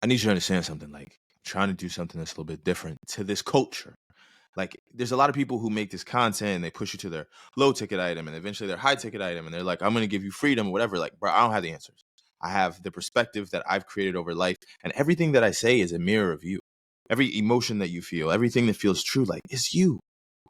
I need you to understand something. Like, I'm trying to do something that's a little bit different to this culture. Like, there's a lot of people who make this content and they push you to their low ticket item and eventually their high ticket item. And they're like, I'm going to give you freedom or whatever. Like, bro, I don't have the answers. I have the perspective that I've created over life. And everything that I say is a mirror of you. Every emotion that you feel, everything that feels true, like, it's you.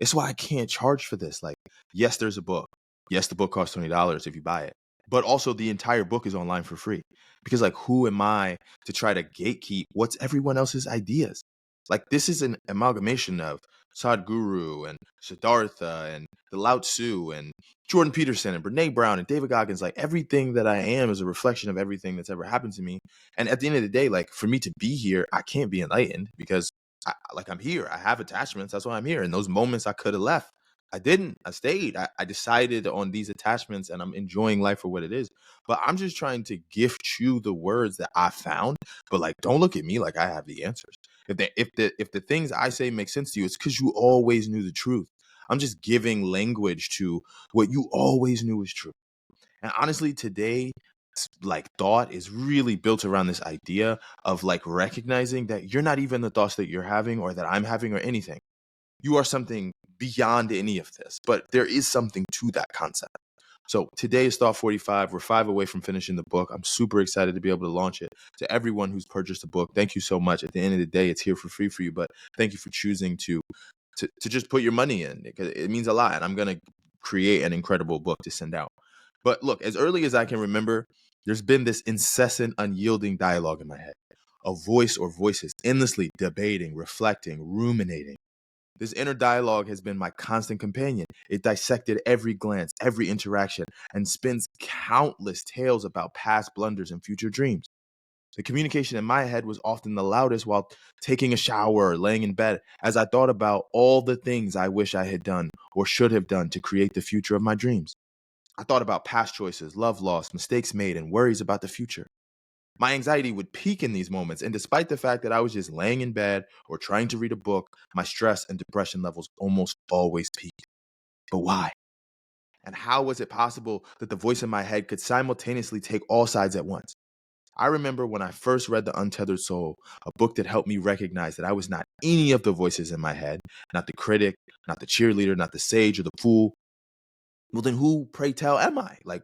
It's why I can't charge for this. Like, yes, there's a book. Yes, the book costs $20 if you buy it. But also, the entire book is online for free. Because, like, who am I to try to gatekeep what's everyone else's ideas? Like, this is an amalgamation of Sadhguru and Siddhartha and the Lao Tzu and Jordan Peterson and Brene Brown and David Goggins. Like, everything that I am is a reflection of everything that's ever happened to me. And at the end of the day, like, for me to be here, I can't be enlightened because I'm here. I have attachments. That's why I'm here. In those moments I could have left, I didn't. I stayed. I decided on these attachments and I'm enjoying life for what it is. But I'm just trying to gift you the words that I found. But like, don't look at me like I have the answers. If the things I say make sense to you, it's because you always knew the truth. I'm just giving language to what you always knew was true. And honestly, today, like, thought is really built around this idea of like recognizing that you're not even the thoughts that you're having or that I'm having or anything. You are something beyond any of this, but there is something to that concept. So today is Thought 45. We're 5 away from finishing the book. I'm super excited to be able to launch it. To everyone who's purchased the book, thank you so much. At the end of the day, it's here for free for you, but thank you for choosing to just put your money in, because it means a lot. And I'm going to create an incredible book to send out. But look, as early as I can remember, there's been this incessant, unyielding dialogue in my head. A voice or voices endlessly debating, reflecting, ruminating. This inner dialogue has been my constant companion. It dissected every glance, every interaction, and spins countless tales about past blunders and future dreams. The communication in my head was often the loudest while taking a shower or laying in bed, as I thought about all the things I wish I had done or should have done to create the future of my dreams. I thought about past choices, love lost, mistakes made, and worries about the future. My anxiety would peak in these moments, and despite the fact that I was just laying in bed or trying to read a book, my stress and depression levels almost always peaked. But why? And how was it possible that the voice in my head could simultaneously take all sides at once? I remember when I first read The Untethered Soul, a book that helped me recognize that I was not any of the voices in my head, not the critic, not the cheerleader, not the sage or the fool. Well, then who, pray tell, am I? Like,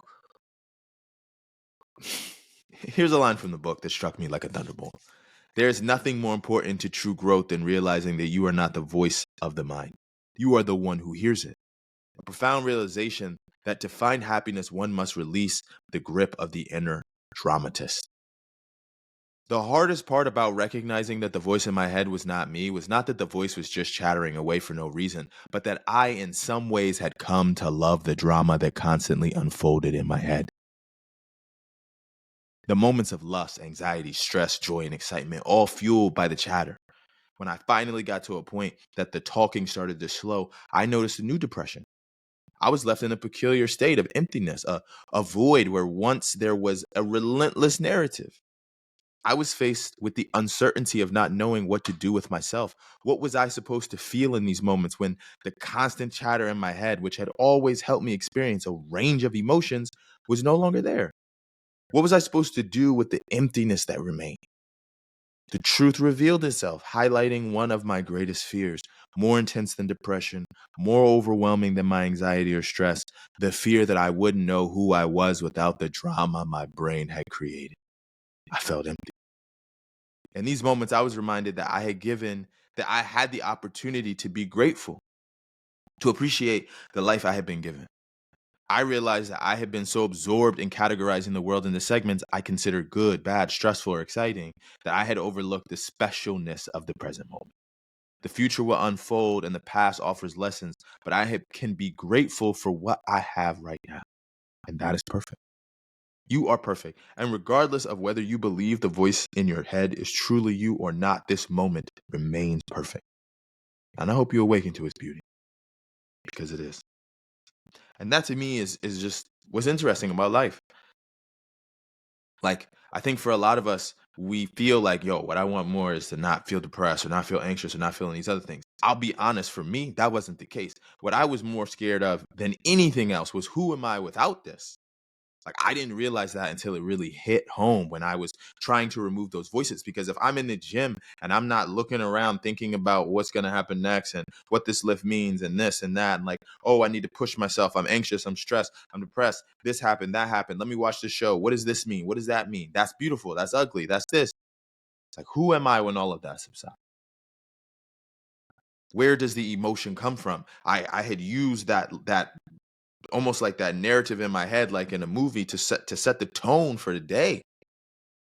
here's a line from the book that struck me like a thunderbolt. There is nothing more important to true growth than realizing that you are not the voice of the mind. You are the one who hears it. A profound realization that to find happiness, one must release the grip of the inner dramatist. The hardest part about recognizing that the voice in my head was not me was not that the voice was just chattering away for no reason, but that I, in some ways, had come to love the drama that constantly unfolded in my head. The moments of lust, anxiety, stress, joy, and excitement, all fueled by the chatter. When I finally got to a point that the talking started to slow, I noticed a new depression. I was left in a peculiar state of emptiness, a void where once there was a relentless narrative. I was faced with the uncertainty of not knowing what to do with myself. What was I supposed to feel in these moments when the constant chatter in my head, which had always helped me experience a range of emotions, was no longer there? What was I supposed to do with the emptiness that remained? The truth revealed itself, highlighting one of my greatest fears, more intense than depression, more overwhelming than my anxiety or stress, the fear that I wouldn't know who I was without the drama my brain had created. I felt empty. In these moments, I was reminded that I had the opportunity to be grateful, to appreciate the life I had been given. I realized that I had been so absorbed in categorizing the world into segments I considered good, bad, stressful, or exciting that I had overlooked the specialness of the present moment. The future will unfold and the past offers lessons, but can be grateful for what I have right now. And that is perfect. You are perfect. And regardless of whether you believe the voice in your head is truly you or not, this moment remains perfect. And I hope you awaken to its beauty, because it is. And that to me is just what's interesting about life. Like, I think for a lot of us, we feel like, yo, what I want more is to not feel depressed or not feel anxious or not feeling these other things. I'll be honest, for me, that wasn't the case. What I was more scared of than anything else was, who am I without this? Like, I didn't realize that until it really hit home when I was trying to remove those voices. Because if I'm in the gym and I'm not looking around thinking about what's going to happen next and what this lift means and this and that, and like, oh, I need to push myself. I'm anxious. I'm stressed. I'm depressed. This happened. That happened. Let me watch this show. What does this mean? What does that mean? That's beautiful. That's ugly. That's this. It's like, who am I when all of that subsides? Where does the emotion come from? I had used that almost like that narrative in my head, like in a movie, to set the tone for the day.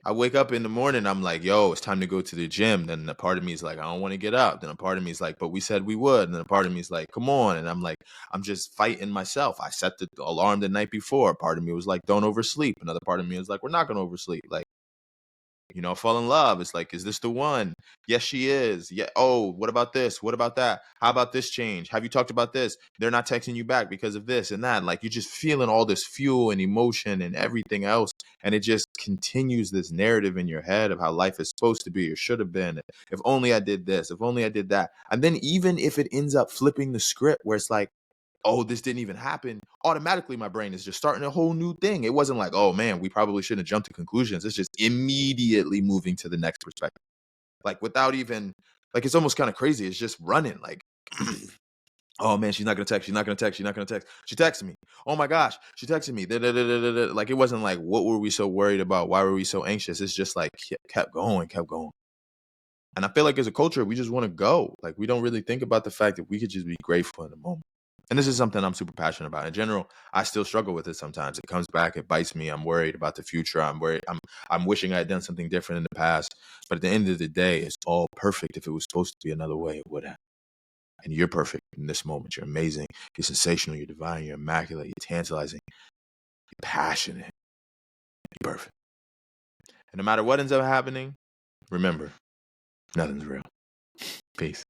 I wake up in the morning, I'm like, yo, it's time to go to the gym. Then a part of me is like, I don't want to get up. Then a part of me is like, but we said we would. And then a part of me is like, come on. And I'm like, I'm just fighting myself. I set the alarm the night before. Part of me was like, don't oversleep. Another part of me was like, we're not gonna oversleep. Like, fall in love. It's like, is this the one? Yes, she is. Yeah. Oh, what about this? What about that? How about this change? Have you talked about this? They're not texting you back because of this and that. Like, you're just feeling all this fuel and emotion and everything else. And it just continues this narrative in your head of how life is supposed to be or should have been. If only I did this, if only I did that. And then even if it ends up flipping the script where it's like, oh, this didn't even happen, automatically my brain is just starting a whole new thing. It wasn't like, oh man, we probably shouldn't have jumped to conclusions. It's just immediately moving to the next perspective. Like, without even, like, it's almost kind of crazy. It's just running. Like, oh man, she's not gonna text. She's not gonna text. She's not gonna text. She texted me. Oh my gosh, she texted me. Da-da-da-da-da-da. Like, it wasn't like, what were we so worried about? Why were we so anxious? It's just like kept going, kept going. And I feel like as a culture, we just want to go. Like, we don't really think about the fact that we could just be grateful in the moment. And this is something I'm super passionate about. In general, I still struggle with it sometimes. It comes back, it bites me. I'm worried about the future. I'm worried. I'm wishing I had done something different in the past. But at the end of the day, it's all perfect. If it was supposed to be another way, it would have. And you're perfect in this moment. You're amazing. You're sensational. You're divine. You're immaculate. You're tantalizing. You're passionate. You're perfect. And no matter what ends up happening, remember, nothing's real. Peace.